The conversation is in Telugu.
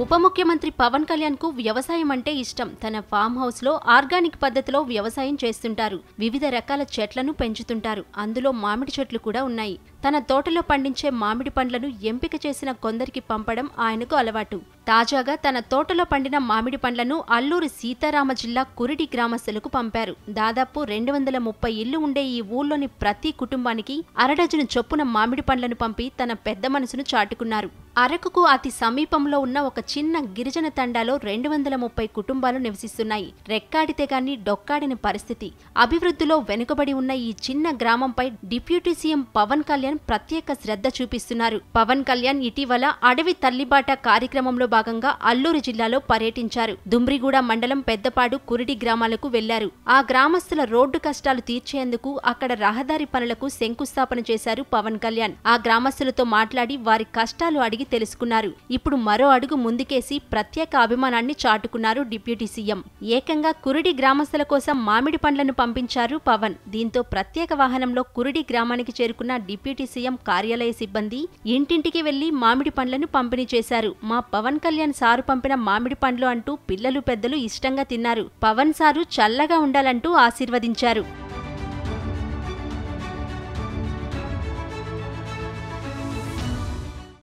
ఉప ముఖ్యమంత్రి పవన్ కళ్యాణ్ కు వ్యవసాయం అంటే ఇష్టం. తన ఫామ్ హౌస్ లో ఆర్గానిక్ పద్ధతిలో వ్యవసాయం చేస్తుంటారు. వివిధ రకాల చెట్లను పెంచుతుంటారు. అందులో మామిడి చెట్లు కూడా ఉన్నాయి. తన తోటలో పండించే మామిడి పండ్లను ఎంపిక చేసిన కొందరికి పంపడం ఆయనకు అలవాటు. తాజాగా తన తోటలో పండిన మామిడి పండ్లను అల్లూరి సీతారామ జిల్లా కురిడి గ్రామస్తులకు పంపారు. దాదాపు 230 ఇళ్లు ఉండే ఈ ఊళ్లోని ప్రతి కుటుంబానికి అరడజను చొప్పున మామిడి పండ్లను పంపి తన పెద్ద మనసును చాటుకున్నారు. అరకుకు అతి సమీపంలో ఉన్న ఒక చిన్న గిరిజన తండాలో 230 కుటుంబాలు నివసిస్తున్నాయి. రెక్కాడితే గాని డొక్కాడిన పరిస్థితి. అభివృద్ధిలో వెనుకబడి ఉన్న ఈ చిన్న గ్రామంపై డిప్యూటీ సీఎం పవన్ కళ్యాణ్ ప్రత్యేక శ్రద్ధ చూపిస్తున్నారు. పవన్ కళ్యాణ్ ఇటీవల అడవి తల్లిబాట కార్యక్రమంలో భాగంగా అల్లూరు జిల్లాలో పర్యటించారు. దుమ్రిగూడ మండలం పెద్దపాడు కురిడి గ్రామాలకు వెళ్లారు. ఆ గ్రామస్తుల రోడ్డు కష్టాలు తీర్చేందుకు అక్కడ రహదారి పనులకు శంకుస్థాపన చేశారు పవన్ కళ్యాణ్. ఆ గ్రామస్తులతో మాట్లాడి వారి కష్టాలు అడిగి తెలుసుకున్నారు. ఇప్పుడు మరో అడుగు ముందుకేసి ప్రత్యేక అభిమానాన్ని చాటుకున్నారు డిప్యూటీ సీఎం. ఏకంగా కురిడి గ్రామస్తుల కోసం మామిడి పండ్లను పంపించారు పవన్. దీంతో ప్రత్యేక వాహనంలో కురిడి గ్రామానికి చేరుకున్న డిప్యూటీ సీఎం కార్యాలయ సిబ్బంది ఇంటింటికి వెళ్లి మామిడి పండ్లను పంపిణీ చేశారు. మా పవన్ కళ్యాణ్ సారు పంపిన మామిడి పండ్లు అంటూ పిల్లలు పెద్దలు ఇష్టంగా తిన్నారు. పవన్ సారు చల్లగా ఉండాలంటూ ఆశీర్వదించారు.